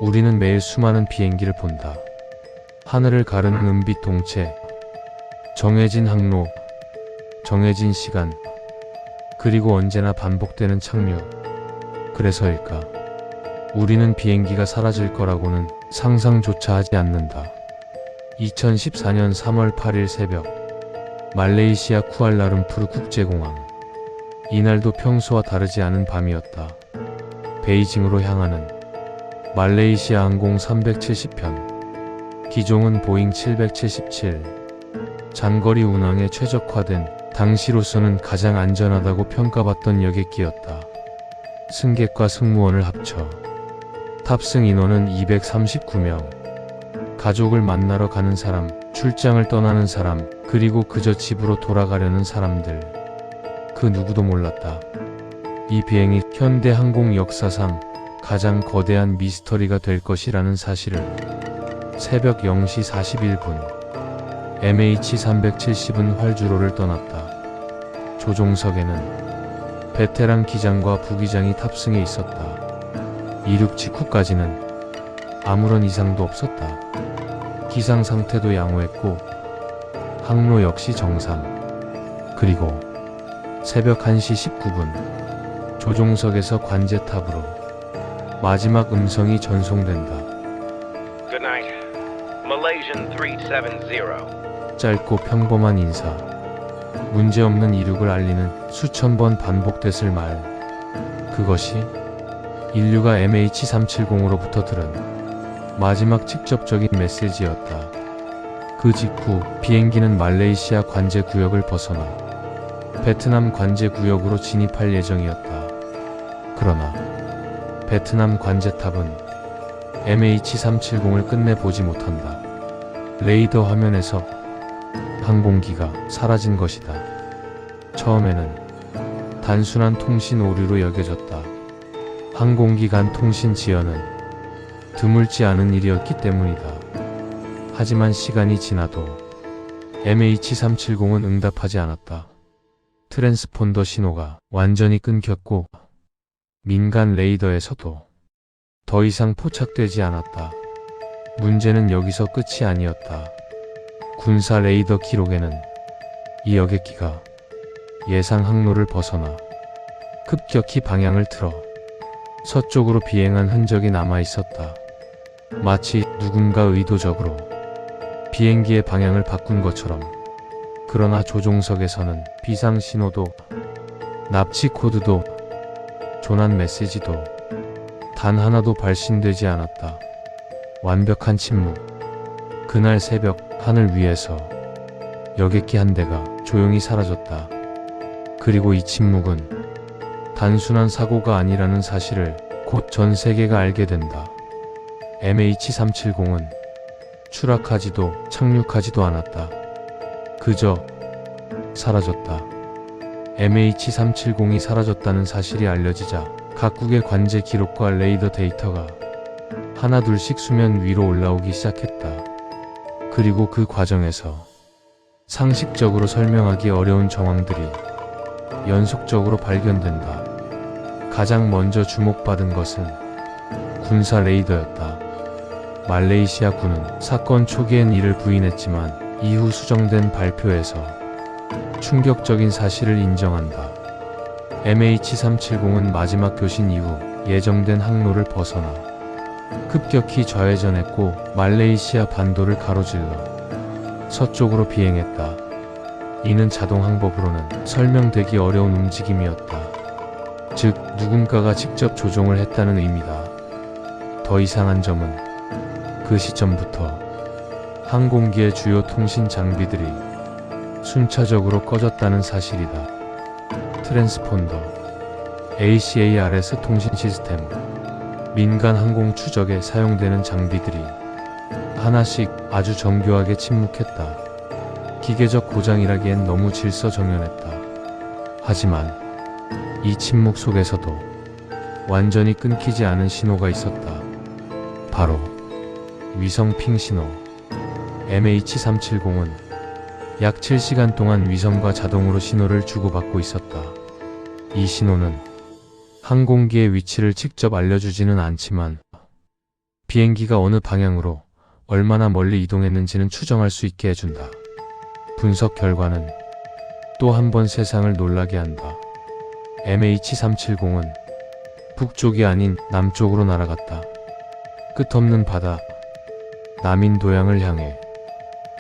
우리는 매일 수많은 비행기를 본다. 하늘을 가르는 은빛 동체, 정해진 항로, 정해진 시간, 그리고 언제나 반복되는 착륙. 그래서일까? 우리는 비행기가 사라질 거라고는 상상조차 하지 않는다. 2014년 3월 8일 새벽, 말레이시아 쿠알라룸푸르 국제공항. 이날도 평소와 다르지 않은 밤이었다. 베이징으로 향하는 말레이시아 항공 370편, 기종은 보잉 777. 장거리 운항에 최적화된, 당시로서는 가장 안전하다고 평가받던 여객기였다. 승객과 승무원을 합쳐 탑승 인원은 239명. 가족을 만나러 가는 사람, 출장을 떠나는 사람, 그리고 그저 집으로 돌아가려는 사람들. 그 누구도 몰랐다. 이 비행이 현대 항공 역사상 가장 거대한 미스터리가 될 것이라는 사실을. 새벽 0시 41분, MH370은 활주로를 떠났다. 조종석에는 베테랑 기장과 부기장이 탑승해 있었다. 이륙 직후까지는 아무런 이상도 없었다. 기상 상태도 양호했고 항로 역시 정상. 그리고 새벽 1시 19분, 조종석에서 관제탑으로 마지막 음성이 전송된다. Good night. Malaysian 370. 짧고 평범한 인사. 문제없는 이륙을 알리는 수천 번 반복됐을 말. 그것이 인류가 MH370으로부터 들은 마지막 직접적인 메시지였다. 그 직후 비행기는 말레이시아 관제 구역을 벗어나 베트남 관제 구역으로 진입할 예정이었다. 그러나 베트남 관제탑은 MH370을 끝내보지 못한다. 레이더 화면에서 항공기가 사라진 것이다. 처음에는 단순한 통신 오류로 여겨졌다. 항공기 간 통신 지연은 드물지 않은 일이었기 때문이다. 하지만 시간이 지나도 MH370은 응답하지 않았다. 트랜스폰더 신호가 완전히 끊겼고 민간 레이더에서도 더 이상 포착되지 않았다. 문제는 여기서 끝이 아니었다. 군사 레이더 기록에는 이 여객기가 예상 항로를 벗어나 급격히 방향을 틀어 서쪽으로 비행한 흔적이 남아 있었다. 마치 누군가 의도적으로 비행기의 방향을 바꾼 것처럼. 그러나 조종석에서는 비상 신호도, 납치 코드도, 조난 메시지도 단 하나도 발신되지 않았다. 완벽한 침묵. 그날 새벽 하늘 위에서 여객기 한 대가 조용히 사라졌다. 그리고 이 침묵은 단순한 사고가 아니라는 사실을 곧 전 세계가 알게 된다. MH370은 추락하지도 착륙하지도 않았다. 그저 사라졌다. MH370이 사라졌다는 사실이 알려지자 각국의 관제 기록과 레이더 데이터가 하나둘씩 수면 위로 올라오기 시작했다. 그리고 그 과정에서 상식적으로 설명하기 어려운 정황들이 연속적으로 발견된다. 가장 먼저 주목받은 것은 군사 레이더였다. 말레이시아 군은 사건 초기엔 이를 부인했지만 이후 수정된 발표에서 충격적인 사실을 인정한다. MH370은 마지막 교신 이후 예정된 항로를 벗어나 급격히 좌회전했고 말레이시아 반도를 가로질러 서쪽으로 비행했다. 이는 자동 항법으로는 설명되기 어려운 움직임이었다. 즉, 누군가가 직접 조종을 했다는 의미다. 더 이상한 점은 그 시점부터 항공기의 주요 통신 장비들이 순차적으로 꺼졌다는 사실이다. 트랜스폰더, ACARS 통신 시스템, 민간 항공 추적에 사용되는 장비들이 하나씩 아주 정교하게 침묵했다. 기계적 고장이라기엔 너무 질서정연했다. 하지만 이 침묵 속에서도 완전히 끊기지 않은 신호가 있었다. 바로 위성 핑 신호. MH370은 약 7시간 동안 위성과 자동으로 신호를 주고받고 있었다. 이 신호는 항공기의 위치를 직접 알려주지는 않지만 비행기가 어느 방향으로 얼마나 멀리 이동했는지는 추정할 수 있게 해준다. 분석 결과는 또 한 번 세상을 놀라게 한다. MH370은 북쪽이 아닌 남쪽으로 날아갔다. 끝없는 바다, 남인도양을 향해.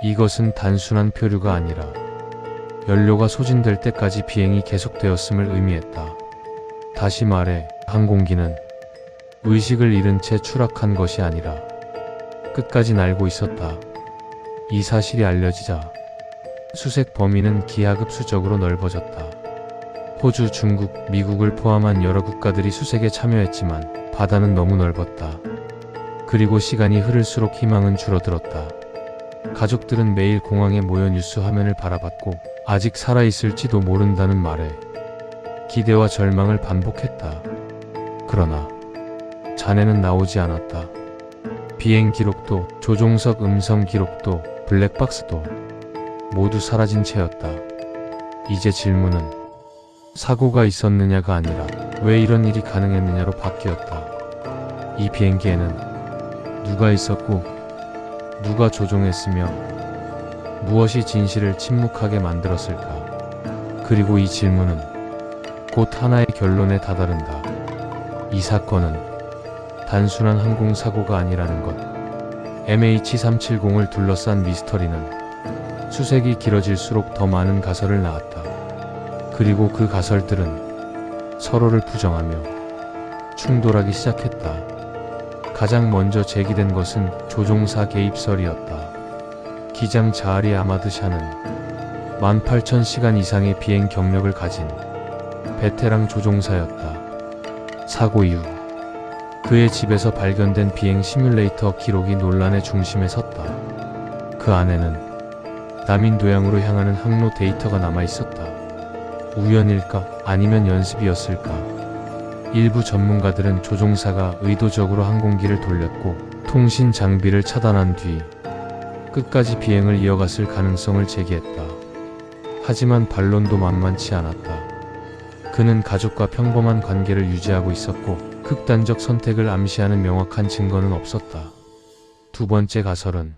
이것은 단순한 표류가 아니라 연료가 소진될 때까지 비행이 계속되었음을 의미했다. 다시 말해 항공기는 의식을 잃은 채 추락한 것이 아니라 끝까지 날고 있었다. 이 사실이 알려지자 수색 범위는 기하급수적으로 넓어졌다. 호주, 중국, 미국을 포함한 여러 국가들이 수색에 참여했지만 바다는 너무 넓었다. 그리고 시간이 흐를수록 희망은 줄어들었다. 가족들은 매일 공항에 모여 뉴스 화면을 바라봤고 아직 살아있을지도 모른다는 말에 기대와 절망을 반복했다. 그러나 잔해는 나오지 않았다. 비행 기록도, 조종석 음성 기록도, 블랙박스도 모두 사라진 채였다. 이제 질문은 사고가 있었느냐가 아니라 왜 이런 일이 가능했느냐로 바뀌었다. 이 비행기에는 누가 있었고 누가 조종했으며 무엇이 진실을 침묵하게 만들었을까? 그리고 이 질문은 곧 하나의 결론에 다다른다. 이 사건은 단순한 항공사고가 아니라는 것. MH370을 둘러싼 미스터리는 수색이 길어질수록 더 많은 가설을 낳았다. 그리고 그 가설들은 서로를 부정하며 충돌하기 시작했다. 가장 먼저 제기된 것은 조종사 개입설이었다. 기장 자하리 아마드 샤는 18,000시간 이상의 비행 경력을 가진 베테랑 조종사였다. 사고 이후 그의 집에서 발견된 비행 시뮬레이터 기록이 논란의 중심에 섰다. 그 안에는 남인도양으로 향하는 항로 데이터가 남아 있었다. 우연일까? 아니면 연습이었을까? 일부 전문가들은 조종사가 의도적으로 항공기를 돌렸고 통신 장비를 차단한 뒤 끝까지 비행을 이어갔을 가능성을 제기했다. 하지만 반론도 만만치 않았다. 그는 가족과 평범한 관계를 유지하고 있었고 극단적 선택을 암시하는 명확한 증거는 없었다. 두 번째 가설은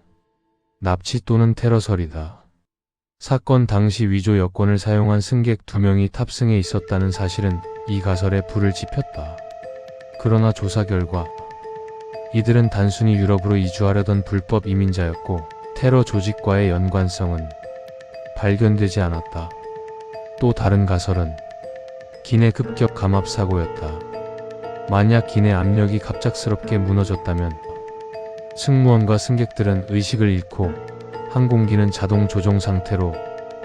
납치 또는 테러설이다. 사건 당시 위조 여권을 사용한 승객 2명이 탑승해 있었다는 사실은 이 가설에 불을 지폈다. 그러나 조사 결과 이들은 단순히 유럽으로 이주하려던 불법 이민자였고 테러 조직과의 연관성은 발견되지 않았다. 또 다른 가설은 기내 급격 감압 사고였다. 만약 기내 압력이 갑작스럽게 무너졌다면 승무원과 승객들은 의식을 잃고 항공기는 자동 조종 상태로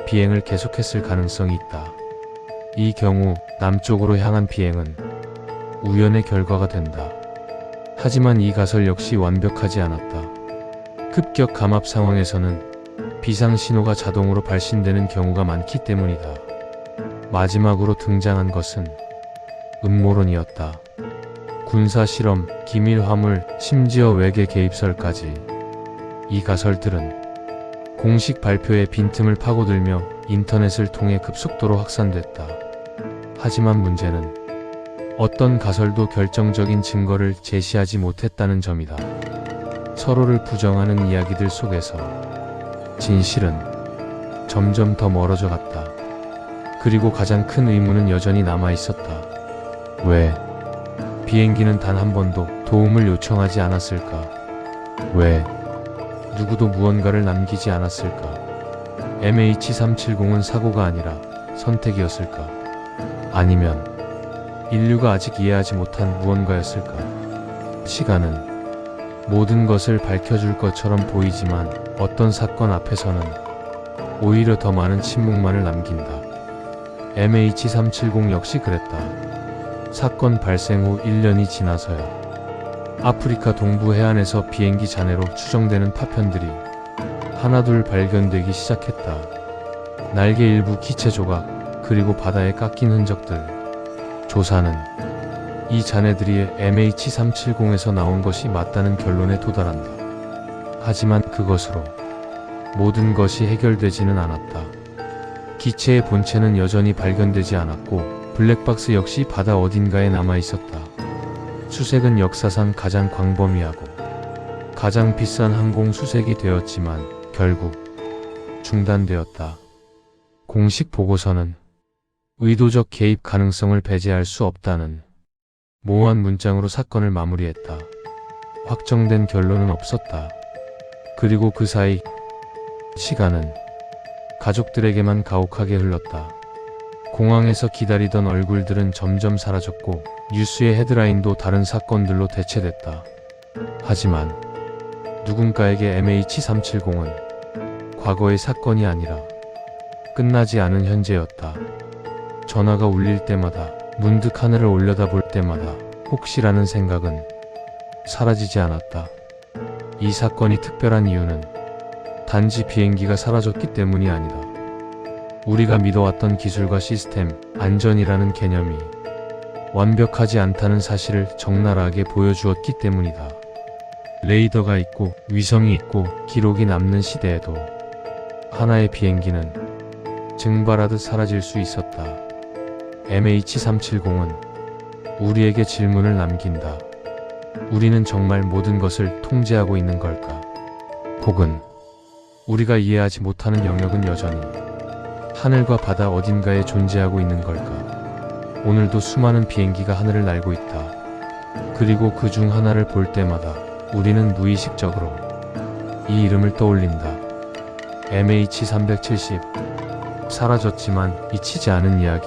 비행을 계속했을 가능성이 있다. 이 경우 남쪽으로 향한 비행은 우연의 결과가 된다. 하지만 이 가설 역시 완벽하지 않았다. 급격 감압 상황에서는 비상 신호가 자동으로 발신되는 경우가 많기 때문이다. 마지막으로 등장한 것은 음모론이었다. 군사 실험, 기밀 화물, 심지어 외계 개입설까지. 이 가설들은 공식 발표의 빈틈을 파고들며 인터넷을 통해 급속도로 확산됐다. 하지만 문제는 어떤 가설도 결정적인 증거를 제시하지 못했다는 점이다. 서로를 부정하는 이야기들 속에서 진실은 점점 더 멀어져 갔다. 그리고 가장 큰 의문은 여전히 남아 있었다. 왜 비행기는 단 한 번도 도움을 요청하지 않았을까? 왜 누구도 무언가를 남기지 않았을까? MH370은 사고가 아니라 선택이었을까? 아니면 인류가 아직 이해하지 못한 무언가였을까? 시간은 모든 것을 밝혀줄 것처럼 보이지만 어떤 사건 앞에서는 오히려 더 많은 침묵만을 남긴다. MH370 역시 그랬다. 사건 발생 후 1년이 지나서야 아프리카 동부 해안에서 비행기 잔해로 추정되는 파편들이 하나둘 발견되기 시작했다. 날개 일부 기체 조각, 그리고 바다에 깎인 흔적들. 조사는 이 잔해들이 MH370에서 나온 것이 맞다는 결론에 도달한다. 하지만 그것으로 모든 것이 해결되지는 않았다. 기체의 본체는 여전히 발견되지 않았고 블랙박스 역시 바다 어딘가에 남아 있었다. 수색은 역사상 가장 광범위하고 가장 비싼 항공 수색이 되었지만 결국 중단되었다. 공식 보고서는 의도적 개입 가능성을 배제할 수 없다는 모호한 문장으로 사건을 마무리했다. 확정된 결론은 없었다. 그리고 그 사이 시간은 가족들에게만 가혹하게 흘렀다. 공항에서 기다리던 얼굴들은 점점 사라졌고 뉴스의 헤드라인도 다른 사건들로 대체됐다. 하지만 누군가에게 MH370은 과거의 사건이 아니라 끝나지 않은 현재였다. 전화가 울릴 때마다, 문득 하늘을 올려다볼 때마다 혹시라는 생각은 사라지지 않았다. 이 사건이 특별한 이유는 단지 비행기가 사라졌기 때문이 아니다. 우리가 믿어왔던 기술과 시스템, 안전이라는 개념이 완벽하지 않다는 사실을 적나라하게 보여주었기 때문이다. 레이더가 있고 위성이 있고 기록이 남는 시대에도 하나의 비행기는 증발하듯 사라질 수 있었다. MH370은 우리에게 질문을 남긴다. 우리는 정말 모든 것을 통제하고 있는 걸까? 혹은 우리가 이해하지 못하는 영역은 여전히 하늘과 바다 어딘가에 존재하고 있는 걸까? 오늘도 수많은 비행기가 하늘을 날고 있다. 그리고 그 중 하나를 볼 때마다 우리는 무의식적으로 이 이름을 떠올린다. MH370. 사라졌지만 잊히지 않은 이야기.